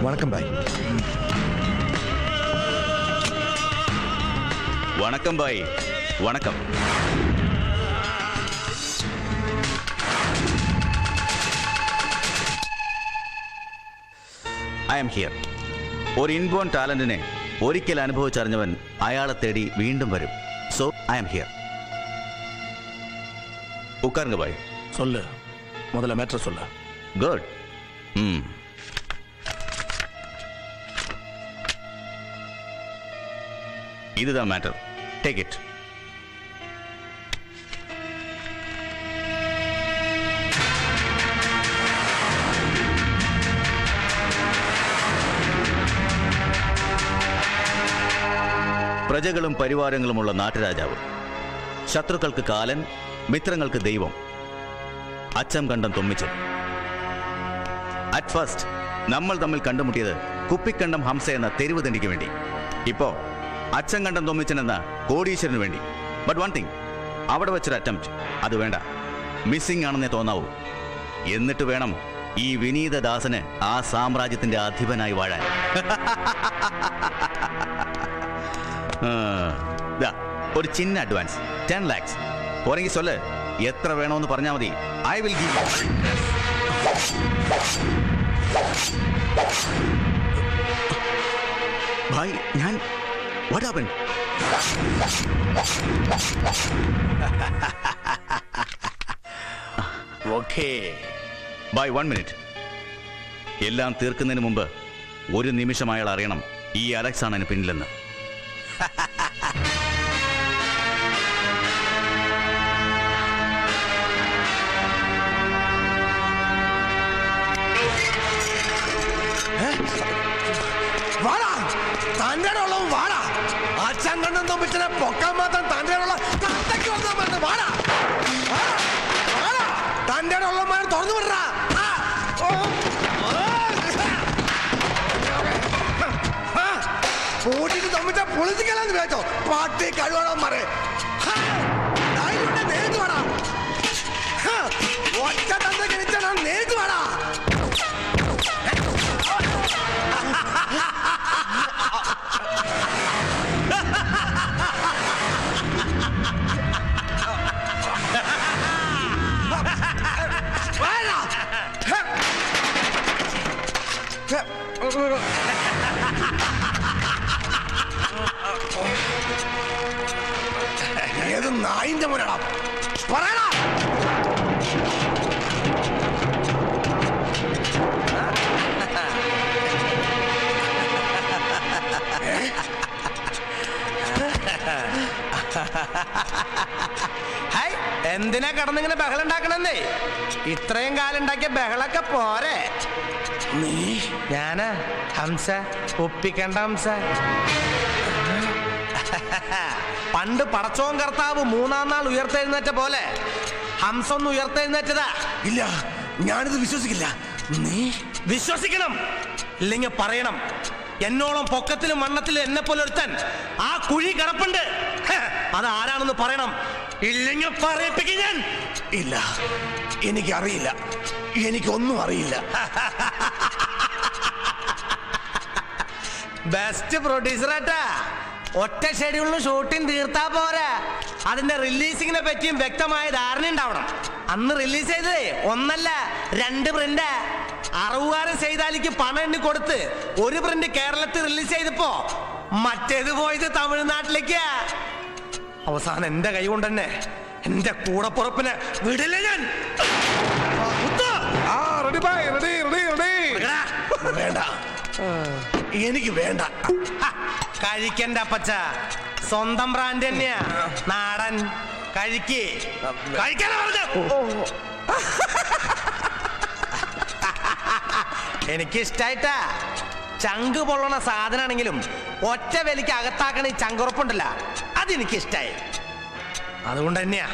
வணக்கம் பாய். வணக்கம் பாய். வணக்கம். I am here. ഒരു ഇൻബോൺ ടാലന്റിനെ ഒരിക്കൽ അനുഭവിച്ചറിഞ്ഞവൻ അയാളെ തേടി വീണ്ടും വരും. So I am here. ഉക്കാറുങ്ക ബായ്. சொல்லு, முதல்ல மேட்டர் சொல்லு. குட். இதுதான் மேட்டர். Take it. പ്രജകളും പരിവാരങ്ങളുമുള്ള നാട്ടുരാജാവ്, ശത്രുക്കൾക്ക് കാലൻ, മിത്രങ്ങൾക്ക് ദൈവം, അച്ചം കണ്ടം തൊമ്മിച്ചൻ. അറ്റ് ഫസ്റ്റ് നമ്മൾ തമ്മിൽ കണ്ടുമുട്ടിയത് കുപ്പിക്കണ്ടം ഹംസ എന്ന തെരുവ് തണ്ടിക്ക് വേണ്ടി. ഇപ്പോ അച്ചം കണ്ടം തൊമ്മിച്ചൻ എന്ന കോടീശ്വരന് വേണ്ടി. ബട്ട് വൺ തിങ്, അവിടെ വെച്ചൊരു അറ്റംപ്റ്റ് അത് വേണ്ട, മിസ്സിംഗ് ആണെന്നേ തോന്നാവൂ. എന്നിട്ട് വേണം ഈ വിനീതദാസന് ആ സാമ്രാജ്യത്തിന്റെ അധിപനായി വാഴാൻ. ഒരു ചിന്ന അഡ്വാൻസ് 10 lakhs. പോരെങ്കിൽ സൊല്ല്, എത്ര വേണമെന്ന് പറഞ്ഞാൽ മതി. I will give. ഭായ്, ഞാൻ വാട്ട് ഹാപ്പൻ? ഓക്കേ ഭായ്, 1 minute. എല്ലാം തീർക്കുന്നതിന് മുമ്പ് ഒരു നിമിഷം അയാൾ അറിയണം ഈ അലക്സ് ആണ് അതിന് പിന്നിലെന്ന്. വാടാ, തന്റെ വാടാ. അച്ഛൻ കണ്ടും തൊമ്മിച്ചനെ പൊക്കാൻ മാത്രം തന്റെ വാടാ. തന്റെ ഉള്ളമാരെ തുറന്നു വിടറാ. പൂട്ടിട്ട് തൊമ്മിച്ച പൊളിച്ചിക്കലാന്ന് വിചാരിച്ചോ? പാട്ടി കഴിവോളന്മാരെ നേരിട്ട് വാടാ. ഒറ്റ തന്റെ കഴിച്ചാൽ നേരിട്ട് വാടാ. ഏത് നായിന്റെ മുന്നടാ പറയടാ. എന്തിനാ കടന്നിങ്ങനെ ബഹളം ഉണ്ടാക്കണെന്നേ? ഇത്രയും കാലം ഉണ്ടാക്കിയ ബഹളൊക്കെ പോരെ. ഞാനാ ഹംസ, ഒപ്പിക്കണ്ട ഹംസ. പണ്ട് പടച്ചോൻ കർത്താവ് 3-ാം നാൾ ഉയർത്തെഴുന്നേറ്റ പോലെ ഹംസ ഒന്ന് ഉയർത്തെഴുന്നേറ്റതാ. ഇല്ല, ഞാനിത് വിശ്വസിക്കില്ല. നീ വിശ്വസിക്കണം, ഇല്ലെങ്കിൽ പറയണം. എന്നോളം പൊക്കത്തിലും മണ്ണത്തിലും എന്നെ പോലെ ഒരുത്തൻ ആ കുഴി കിടപ്പുണ്ട്. അതാരാണെന്ന് പറയണം, ഇല്ലെങ്കിൽ പറയിപ്പിക്കും ഞാൻ. ഇല്ല, എനിക്കറിയില്ല. എനിക്കൊന്നും അറിയില്ല. ബെസ്റ്റ് പ്രൊഡ്യൂസറാട്ടാ. ഒറ്റ ഷെഡ്യൂളിന് ഷൂട്ടിംഗ് തീർത്താ പോരാ, അതിന്റെ റിലീസിങ്ങിനെ പറ്റിയും വ്യക്തമായ ധാരണ ഉണ്ടാവണം. അന്ന് റിലീസ് ചെയ്തതേ 1 അല്ല 2 പ്രിന്റ്. 60 ചെയ്താലിക്ക് പണം എണ്ണി കൊടുത്ത് ഒരു പ്രിന്റ് കേരളത്തിൽ റിലീസ് ചെയ്തപ്പോ മറ്റേത് പോയത് തമിഴ്നാട്ടിലേക്കാ. അവസാനം എന്റെ കൈ കൊണ്ട് തന്നെ എന്റെ കൂടപ്പുറപ്പിനെ വിടില്ല ഞാൻ. വേണ്ട, എനിക്ക് വേണ്ട. കഴിക്കണ്ട അപ്പച്ച, സ്വന്തം ബ്രാൻഡ് തന്നെയാ, നാടൻ. കഴിക്ക്. കഴിക്കാനാ പറഞ്ഞത്. എനിക്കിഷ്ടായിട്ടാ. ചങ്ക് പൊള്ളണ സാധനാണെങ്കിലും ഒറ്റ വലിക്ക് അകത്താക്കണ ഈ ചങ്കുറപ്പുണ്ടല്ല, അതെനിക്കിഷ്ടായി. അതുകൊണ്ട് തന്നെയാ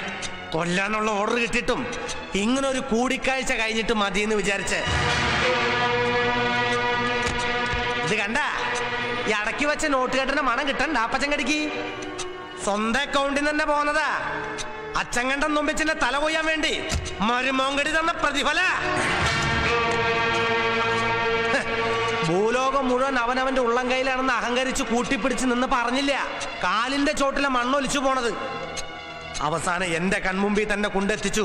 കൊല്ലാനുള്ള ഓർഡർ കിട്ടിയിട്ടും ഇങ്ങനെ ഒരു കൂടിക്കാഴ്ച കഴിഞ്ഞിട്ട് മതിയെന്ന് വിചാരിച്ച്. ഇത് കണ്ട, ഈ അടക്കി വെച്ച നോട്ട് കെട്ടിന്റെ മണം കിട്ടണ്ട അപ്പച്ചൻ കടിക്ക്. സ്വന്തം അക്കൗണ്ടിൽ തന്നെ പോന്നതാ. അച്ചങ്കണ്ടൻ നൊമ്പിച്ചിന്റെ തല കൊയ്യാൻ വേണ്ടി മരുമോങ്കടി തന്ന പ്രതിഫല. ഭൂലോ മുഴുവൻ അവനവന്റെ ഉള്ളം കയ്യിലാണെന്ന് അഹങ്കരിച്ച് കൂട്ടിപ്പിടിച്ച് നിന്ന് പറഞ്ഞില്ല. കാലിന്റെ ചോട്ടിലെ മണ്ണൊലിച്ചു പോണത്. അവസാനം എന്റെ കൺമുമ്പിൽ തന്നെ കൊണ്ടെത്തിച്ചു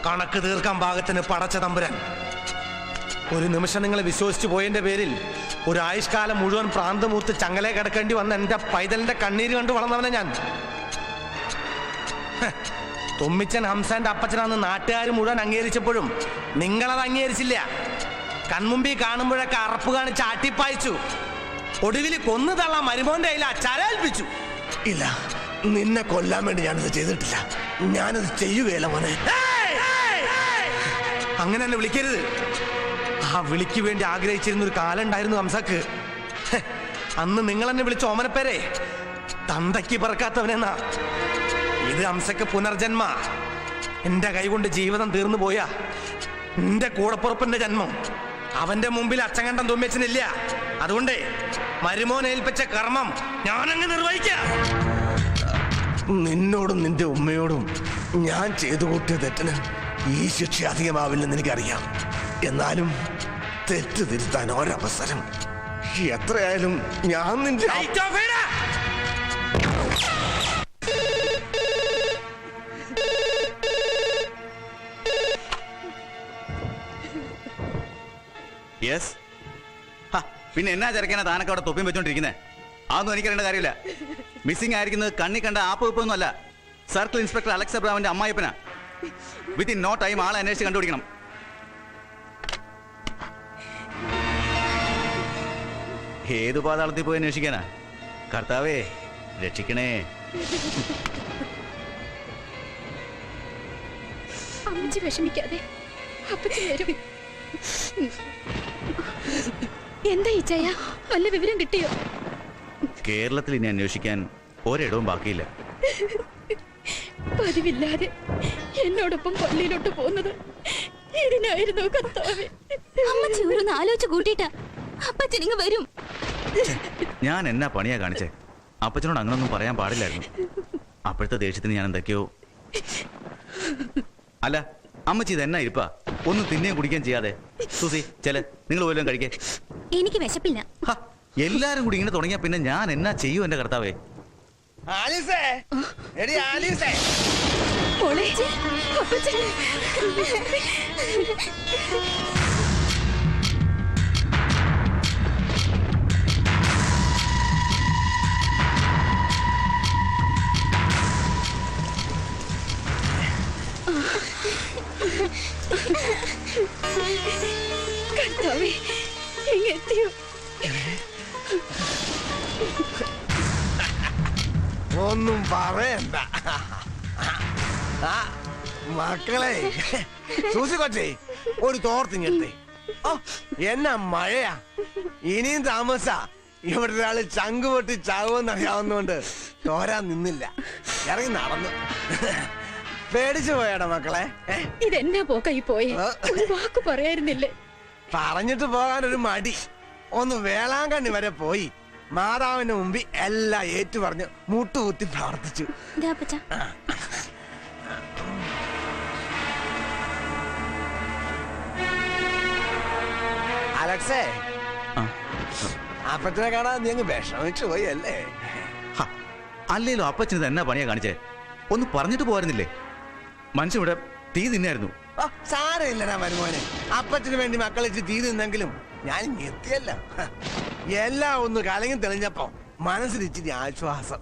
കണക്ക് തീർക്കാൻ പാകത്തിന് പടച്ച തമ്പുരാൻ. ഒരു നിമിഷം നിങ്ങളെ വിശ്വസിച്ചു പോയതിന്റെ പേരിൽ ഒരു ആയുഷ്കാലം മുഴുവൻ പ്രാന്തമൂത്ത് ചങ്ങലേ കിടക്കേണ്ടി വന്ന എന്റെ പൈതലിന്റെ കണ്ണീര് കണ്ട് വളർന്നവനെ ഞാൻ. തുമ്മിച്ചൻ ഹംസാന്റെ അപ്പച്ചനാന്ന് നാട്ടുകാർ മുഴുവൻ അംഗീകരിച്ചപ്പോഴും നിങ്ങളത് അംഗീകരിച്ചില്ല. കൺമുമ്പിൽ കാണുമ്പോഴൊക്കെ അറപ്പ് കാണിച്ച് ആട്ടിപ്പായിച്ചു. ഒടുവിൽ കൊന്നു തള്ളാൻ മരുമോന്റെ കയ്യിൽ അച്ചാരേൽപ്പിച്ചു. ഇല്ല, നിന്നെ കൊല്ലാൻ വേണ്ടി ഞാനത് ചെയ്തിട്ടില്ല. ഞാനത് ചെയ്യുകയില്ല മോനെ. അങ്ങനെ എന്നെ വിളിക്കരുത്. ആ വിളിക്ക് വേണ്ടി ആഗ്രഹിച്ചിരുന്ന ഒരു കാലം ഉണ്ടായിരുന്നു ഹംസക്ക്. അന്ന് നിങ്ങൾ എന്നെ വിളിച്ച ഓമനപ്പേരെ തന്തയ്ക്ക് പറക്കാത്തവനെന്നാ. ഇത് ഹംസക്ക് പുനർജന്മ. എന്റെ കൈകൊണ്ട് ജീവിതം തീർന്നു പോയാ എന്റെ കൂടപ്പുറപ്പിന്റെ ജന്മം. അവന്റെ മുമ്പിൽ അച്ചങ്കണ്ടം തുമ്മിച്ചനില്ല. അതുകൊണ്ട് മരുമോൻ ഏൽപ്പിച്ച കർമ്മം ഞാനങ്ങ് നിർവഹിക്കാം. നിന്നോടും നിന്റെ ഉമ്മയോടും ഞാൻ ചെയ്തു കൂട്ടിയ തെറ്റിന് ഈ ശിക്ഷ അധികമാവില്ലെന്ന് എനിക്കറിയാം. എന്നാലും തെറ്റ് തിരുത്താൻ ഒരവസരം. എത്രയായാലും ഞാൻ നിന്റെ യെസ്. പിന്നെ എന്നാ ചെറുക്കാനാ താനൊക്കെ അവിടെ തൊപ്പിയും വെച്ചോണ്ടിരിക്കുന്നേ? അതൊന്നും എനിക്കറിയേണ്ട കാര്യമില്ല. മിസ്സിംഗ് ആയിരിക്കുന്നത് കണ്ണി കണ്ട ആപ്പ് വെപ്പൊന്നും അല്ല. സർക്കിൾ ഇൻസ്പെക്ടർ അലക്സ് അബ്രാമിന്റെ അമ്മായിപ്പനാ. വിത്തിൻ നോ ടൈം ആളെ അന്വേഷിച്ച് കണ്ടുപിടിക്കണം. ഏതു പാതാളത്തിൽ പോയി അന്വേഷിക്കാനാ? കർത്താവേ രക്ഷിക്കണേ. അമ്മച്ചി വിഷമിക്കാതെ, അപ്പച്ചി വരും. എന്താ ഈച്ചയ, വല്ല വിവരം കിട്ടിയോ? കേരളത്തിൽ ഇനി അന്വേഷിക്കാൻ ഒരിടവും ബാക്കിയില്ല. പതിവില്ലാതെ എന്നോടൊപ്പം പള്ളിയിലോട്ട് പോകുന്നത് ഇതിനായിരുന്നു കർത്താവേ. അമ്മച്ചി ഓരോന്ന് ആലോചിച്ച് കൂട്ടിയിട്ടാ അപ്പച്ചനിങ്ങ് വരും. ഞാൻ എന്നാ പണിയാ കാണിച്ചേ? അപ്പച്ചനോട് അങ്ങനൊന്നും പറയാൻ പാടില്ലായിരുന്നു. അപ്പോഴത്തെ ദേഷ്യത്തിന് ഞാൻ എന്തൊക്കെയോ. അല്ല അമ്മച്ചി ഇതെന്നാ ഇരിപ്പാ? ഒന്നും തിന്നുകയും കുടിക്കുകയും ചെയ്യാതെ. സുസി ചെല്, നിങ്ങൾ പോലും കഴിക്കേ. എനിക്ക് വിശപ്പില്ല. എല്ലാരും കൂടി ഇങ്ങനെ തുടങ്ങിയാ പിന്നെ ഞാൻ എന്നാ ചെയ്യൂ എന്റെ കർത്താവേ? കർത്താവേ എത്തിയോ? ഒന്നും പറയണ്ട മക്കളെ. സൂസി കൊച്ചേ, ഒരു തോർത്തിങ്ങെടുത്തേ. എന്നാ മഴയാ. ഇനിയും താമസ ഇവിടെ ഒരാള് ചങ്ക് പൊട്ടി ചാവുമെന്ന് അറിയാവുന്നോണ്ട് തോരാൻ നിന്നില്ല, ഇറങ്ങി നടന്നു. പേടിച്ചു പോയാടാ മക്കളെ? ഇതെന്നാ പോക്കായി പോയി. ഒരു വാക്ക് പറയായിരുന്നില്ലേ? പറഞ്ഞിട്ട് പോകാൻ ഒരു മടി. ഒന്ന് വേളാങ്കണ്ണി വരെ പോയി മാതാവിന്റെ മുമ്പിൽ എല്ലാം ഏറ്റു പറഞ്ഞ് മുട്ടുകുത്തി പ്രാർത്ഥിച്ചു. അലക്സേ, അപ്പച്ചനെ കാണാൻ നീ അങ്ങ് വിഷമിച്ചു പോയി അല്ലേ? അല്ലേലോ അപ്പച്ചന് എന്നാ പണിയാ കാണിച്ചേ? ഒന്ന് പറഞ്ഞിട്ട് പോരുന്നില്ലേ? മനുഷ്യൻ ഇവിടെ തീ തിന്നായിരുന്നു. സാരമില്ലടാ മരുമോനെ, അപ്പച്ചന് വേണ്ടി മക്കളിച്ച് തീ തിന്നെങ്കിലും ഞാൻ എത്തിയല്ല. എല്ലാം ഒന്ന് കലങ്ങി തെളിഞ്ഞപ്പോ മനസ്സിലിച്ചിരി ആശ്വാസം.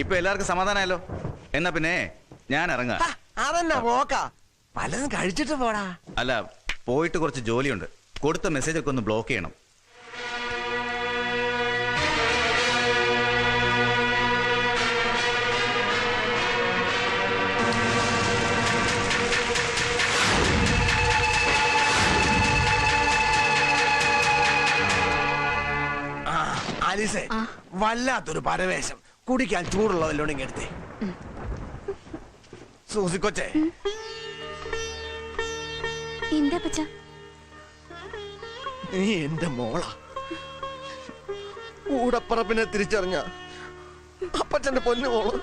ഇപ്പൊ എല്ലാവർക്കും സമാധാനമല്ലോ. എന്നാ പിന്നെ ഞാൻ ഇറങ്ങാം. അതെന്നാ പോക്കാ? പലതും കഴിച്ചിട്ട് പോടാ. അല്ല, പോയിട്ട് കുറച്ച് ജോലിയുണ്ട്. കൊടുത്ത മെസ്സേജ് ഒക്കെ ഒന്ന് ബ്ലോക്ക് ചെയ്യണം. ആലീസേ, വല്ലാത്തൊരു പരവേശം. കുടിക്കാൻ ചൂടുള്ളതല്ലോണെങ്കിൽ എടുത്തേ. സൂസിക്കൊച്ചേ, എന്താ പച്ച? നീ എന്റെ മോളാ. കൂടപ്പറപ്പിനെ തിരിച്ചറിഞ്ഞ അപ്പച്ചന്റെ പൊന്നു മോള്.